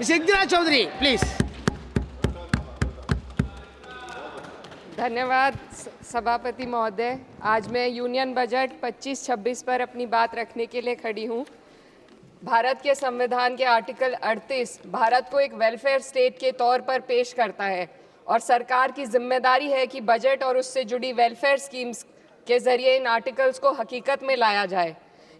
Yagyaraj Chaudhary please. धन्यवाद सभापति महोदय। आज मैं यूनियन बजट 25-26 पर अपनी बात रखने के लिए खड़ी हूँ। भारत के संविधान के आर्टिकल 38 भारत को एक वेलफेयर स्टेट के तौर पर पेश करता है और सरकार की जिम्मेदारी है कि बजट और उससे जुड़ी वेलफेयर स्कीम्स के जरिए इन आर्टिकल्स को हकीकत में लाया जाए।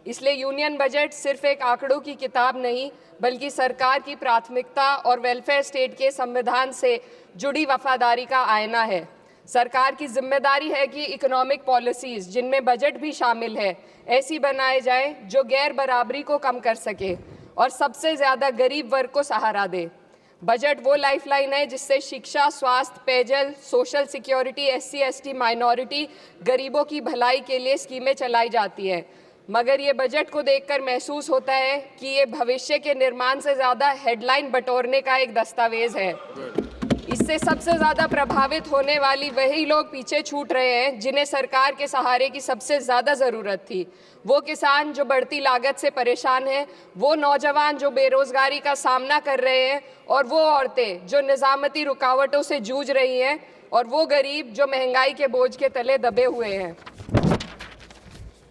इसलिए यूनियन बजट सिर्फ एक आंकड़ों की किताब नहीं, बल्कि सरकार की प्राथमिकता और वेलफेयर स्टेट के संविधान से जुड़ी वफादारी का आईना है। सरकार की जिम्मेदारी है कि इकोनॉमिक पॉलिसीज़, जिनमें बजट भी शामिल है, ऐसी बनाए जाए जो गैर बराबरी को कम कर सके और सबसे ज़्यादा गरीब वर्ग को सहारा दे। बजट वो लाइफलाइन है जिससे शिक्षा, स्वास्थ्य, पेयजल, social security, SC ST minority, गरीबों की भलाई के लिए स्कीमें चलाई जाती हैं। मगर ये बजट को देखकर महसूस होता है कि ये भविष्य के निर्माण से ज़्यादा हेडलाइन बटोरने का एक दस्तावेज है। इससे सबसे ज़्यादा प्रभावित होने वाली वही लोग पीछे छूट रहे हैं जिन्हें सरकार के सहारे की सबसे ज़्यादा ज़रूरत थी। वो किसान जो बढ़ती लागत से परेशान हैं, वो नौजवान जो बेरोज़गारी का सामना कर रहे हैं, और वो औरतें जो निज़ामती रुकावटों से जूझ रही हैं, और वो गरीब जो महंगाई के बोझ के तले दबे हुए हैं।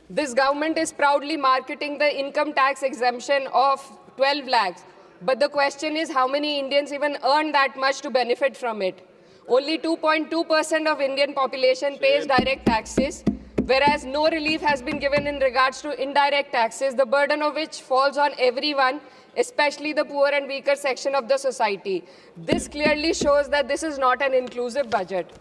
This government is proudly marketing the income tax exemption of 12 lakhs. But the question is, how many Indians even earn that much to benefit from it? Only 2.2% of Indian population pays direct taxes, whereas no relief has been given in regards to indirect taxes, the burden of which falls on everyone, especially the poor and weaker section of the society. This clearly shows that this is not an inclusive budget.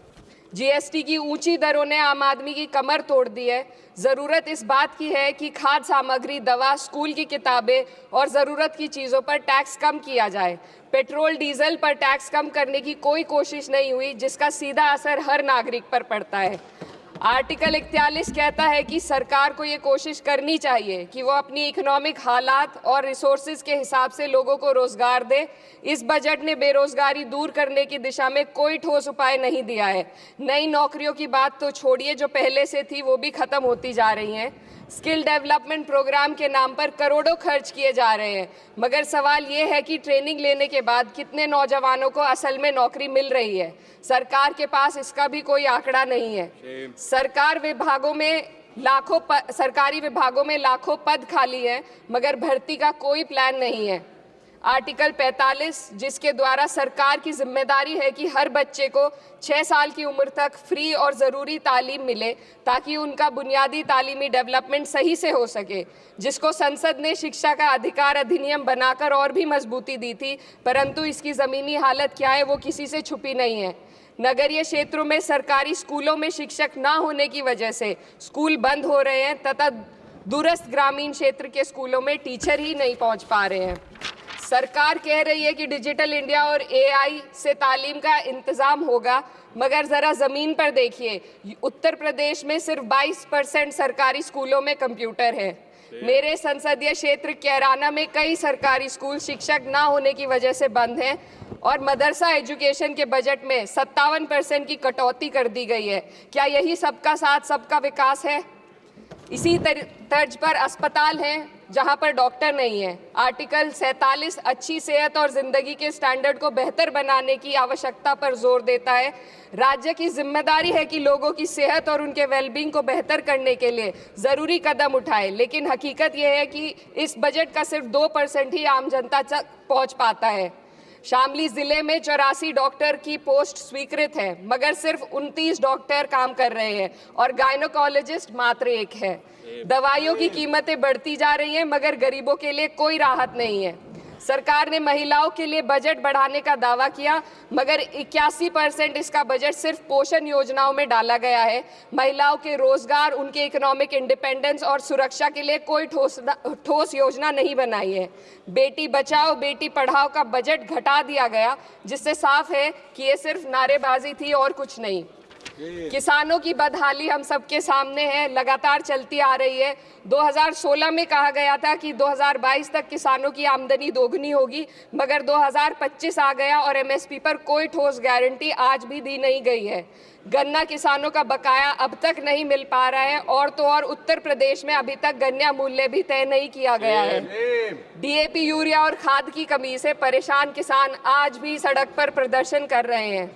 GST की ऊंची दरों ने आम आदमी की कमर तोड़ दी है। ज़रूरत इस बात की है कि खाद्य सामग्री, दवा, स्कूल की किताबें और ज़रूरत की चीज़ों पर टैक्स कम किया जाए। पेट्रोल डीजल पर टैक्स कम करने की कोई कोशिश नहीं हुई, जिसका सीधा असर हर नागरिक पर पड़ता है। आर्टिकल 41 कहता है कि सरकार को ये कोशिश करनी चाहिए कि वो अपनी इकोनॉमिक हालात और रिसोर्सेज के हिसाब से लोगों को रोज़गार दे। इस बजट ने बेरोज़गारी दूर करने की दिशा में कोई ठोस उपाय नहीं दिया है। नई नौकरियों की बात तो छोड़िए, जो पहले से थी वो भी ख़त्म होती जा रही हैं। स्किल डेवलपमेंट प्रोग्राम के नाम पर करोड़ों खर्च किए जा रहे हैं, मगर सवाल ये है कि ट्रेनिंग लेने के बाद कितने नौजवानों को असल में नौकरी मिल रही है। सरकार के पास इसका भी कोई आंकड़ा नहीं है। सरकारी विभागों में लाखों पद खाली हैं, मगर भर्ती का कोई प्लान नहीं है। आर्टिकल 45, जिसके द्वारा सरकार की जिम्मेदारी है कि हर बच्चे को 6 साल की उम्र तक फ्री और ज़रूरी तालीम मिले ताकि उनका बुनियादी तालीमी डेवलपमेंट सही से हो सके, जिसको संसद ने शिक्षा का अधिकार अधिनियम बनाकर और भी मजबूती दी थी, परंतु इसकी ज़मीनी हालत क्या है वो किसी से छुपी नहीं है। नगरीय क्षेत्रों में सरकारी स्कूलों में शिक्षक ना होने की वजह से स्कूल बंद हो रहे हैं तथा दूरस्थ ग्रामीण क्षेत्र के स्कूलों में टीचर ही नहीं पहुंच पा रहे हैं। सरकार कह रही है कि डिजिटल इंडिया और AI से तालीम का इंतज़ाम होगा, मगर ज़रा ज़मीन पर देखिए, उत्तर प्रदेश में सिर्फ 22% सरकारी स्कूलों में कंप्यूटर है। मेरे संसदीय क्षेत्र कैराना में कई सरकारी स्कूल शिक्षक ना होने की वजह से बंद हैं और मदरसा एजुकेशन के बजट में 57% की कटौती कर दी गई है। क्या यही सबका साथ सबका विकास है? इसी तर्ज पर अस्पताल हैं जहां पर डॉक्टर नहीं है। आर्टिकल 47 अच्छी सेहत और ज़िंदगी के स्टैंडर्ड को बेहतर बनाने की आवश्यकता पर जोर देता है। राज्य की जिम्मेदारी है कि लोगों की सेहत और उनके वेलबींग को बेहतर करने के लिए ज़रूरी कदम उठाए, लेकिन हकीकत यह है कि इस बजट का सिर्फ 2% ही आम जनता तक पहुँच पाता है। शामली ज़िले में 84 डॉक्टर की पोस्ट स्वीकृत है, मगर सिर्फ 29 डॉक्टर काम कर रहे हैं और गायनोकोलॉजिस्ट मात्र 1 है। दवाइयों की कीमतें बढ़ती जा रही हैं, मगर गरीबों के लिए कोई राहत नहीं है। सरकार ने महिलाओं के लिए बजट बढ़ाने का दावा किया, मगर 81% इसका बजट सिर्फ पोषण योजनाओं में डाला गया है। महिलाओं के रोजगार, उनके इकोनॉमिक इंडिपेंडेंस और सुरक्षा के लिए कोई ठोस योजना नहीं बनाई है। बेटी बचाओ बेटी पढ़ाओ का बजट घटा दिया गया, जिससे साफ है कि ये सिर्फ नारेबाजी थी और कुछ नहीं। किसानों की बदहाली हम सबके सामने है, लगातार चलती आ रही है। 2016 में कहा गया था कि 2022 तक किसानों की आमदनी दोगुनी होगी, मगर 2025 आ गया और एमएसपी पर कोई ठोस गारंटी आज भी दी नहीं गई है। गन्ना किसानों का बकाया अब तक नहीं मिल पा रहा है, और तो और उत्तर प्रदेश में अभी तक गन्ना मूल्य भी तय नहीं किया गया है। डीएपी, यूरिया और खाद की कमी से परेशान किसान आज भी सड़क पर प्रदर्शन कर रहे हैं।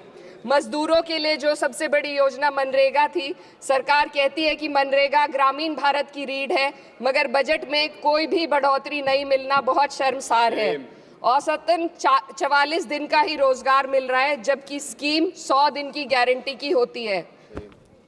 मजदूरों के लिए जो सबसे बड़ी योजना मनरेगा थी, सरकार कहती है कि मनरेगा ग्रामीण भारत की रीढ़ है, मगर बजट में कोई भी बढ़ोतरी नहीं मिलना बहुत शर्मसार है। औसतन 44 दिन का ही रोजगार मिल रहा है, जबकि स्कीम 100 दिन की गारंटी की होती है।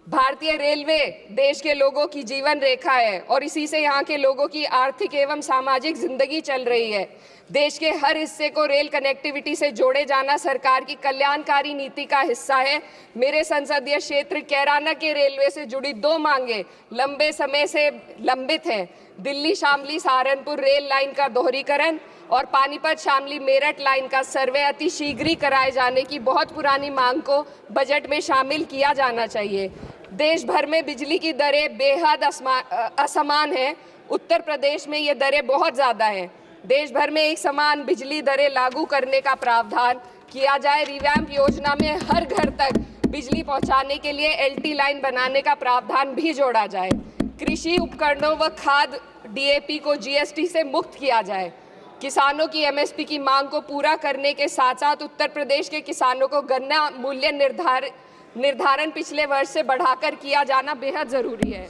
भारतीय रेलवे देश के लोगों की जीवन रेखा है और इसी से यहाँ के लोगों की आर्थिक एवं सामाजिक जिंदगी चल रही है। देश के हर हिस्से को रेल कनेक्टिविटी से जोड़े जाना सरकार की कल्याणकारी नीति का हिस्सा है। मेरे संसदीय क्षेत्र कैराना के रेलवे से जुड़ी 2 मांगे लंबे समय से लंबित हैं। दिल्ली शामली सहारनपुर रेल लाइन का दोहरीकरण और पानीपत शामली मेरठ लाइन का सर्वे अति शीघ्र ही कराए जाने की बहुत पुरानी मांग को बजट में शामिल किया जाना चाहिए। देश भर में बिजली की दरें बेहद असमान हैं। उत्तर प्रदेश में ये दरें बहुत ज़्यादा हैं। देश भर में एक समान बिजली दरें लागू करने का प्रावधान किया जाए। रिवैम्प योजना में हर घर तक बिजली पहुंचाने के लिए एलटी लाइन बनाने का प्रावधान भी जोड़ा जाए। कृषि उपकरणों व खाद डीएपी को जीएसटी से मुक्त किया जाए। किसानों की एमएसपी की मांग को पूरा करने के साथ साथ उत्तर प्रदेश के किसानों को गन्ना मूल्य निर्धारण पिछले वर्ष से बढ़ाकर किया जाना बेहद जरूरी है।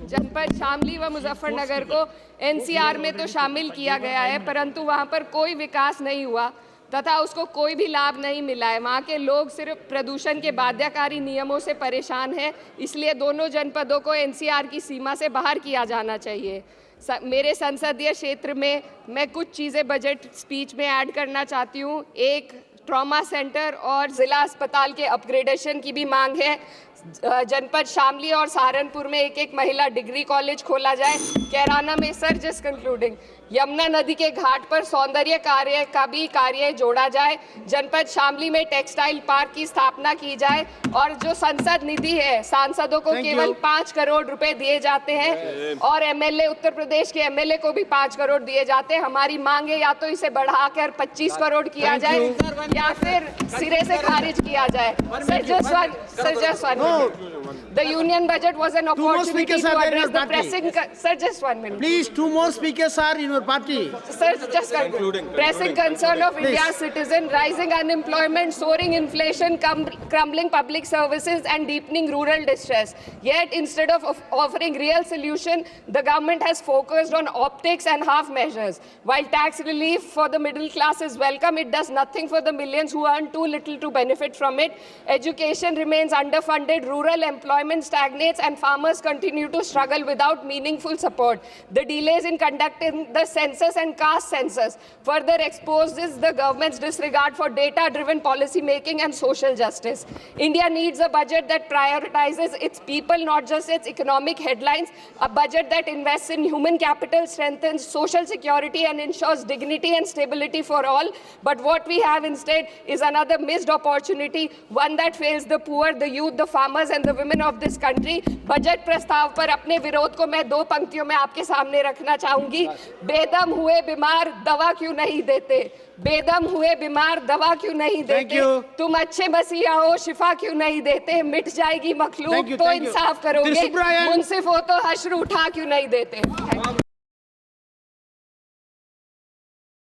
जनपद शामली व मुजफ्फरनगर को एनसीआर में तो शामिल किया गया है, परंतु वहां पर कोई विकास नहीं हुआ तथा उसको कोई भी लाभ नहीं मिला है। वहाँ के लोग सिर्फ प्रदूषण के बाध्यकारी नियमों से परेशान हैं, इसलिए दोनों जनपदों को एनसीआर की सीमा से बाहर किया जाना चाहिए। मेरे संसदीय क्षेत्र में मैं कुछ चीज़ें बजट स्पीच में ऐड करना चाहती हूँ। एक, ट्रॉमा सेंटर और ज़िला अस्पताल के अपग्रेडेशन की भी मांग है। जनपद शामली और सहारनपुर में एक महिला डिग्री कॉलेज खोला जाए। कैराना में सर जस्ट कंक्लूडिंग, यमुना नदी के घाट पर सौंदर्य कार्य का भी कार्य जोड़ा जाए। जनपद शामली में टेक्सटाइल पार्क की स्थापना की जाए और जो संसद निधि है, सांसदों को केवल 5 करोड़ रुपए दिए जाते हैं और एमएलए, उत्तर प्रदेश के एमएलए को भी 5 करोड़ दिए जाते हैं। हमारी मांग है या तो इसे बढ़ाकर 25 करोड़ किया जाए या फिर सिरे से खारिज किया जाए। The union budget was an opportunity to address the pressing. Sir, just 1 minute. Please, 2 more speakers are in your party. Sir, just pressing concern of India's citizen, rising unemployment, soaring inflation, crumbling public services, and deepening rural distress. Yet, instead of offering real solution, the government has focused on optics and half measures. While tax relief for the middle class is welcome, it does nothing for the millions who earn too little to benefit from it. Education remains underfunded, rural employment stagnates, and farmers continue to struggle without meaningful support. The delays in conducting the census and caste census further exposes the government's disregard for data-driven policy making and social justice. India needs a budget that prioritizes its people, not just its economic headlines. A budget that invests in human capital, strengthens social security, and ensures dignity and stability for all. But what we have instead is another missed opportunity, one that fails the poor, the youth, the farmers, and the women of this country. Budget प्रस्ताव पर अपने विरोध को मैं 2 पंक्तियों में आपके सामने रखना चाहूंगी। बेदम हुए बीमार दवा क्यों नहीं देते? बेदम हुए बीमार दवा क्यों नहीं देते? तुम अच्छे मसीहा हो, शिफा क्यों नहीं देते? मिट जाएगी मखलूक तो इंसाफ करोगे, मुंसिफ हो तो हश्र उठा क्यों नहीं देते?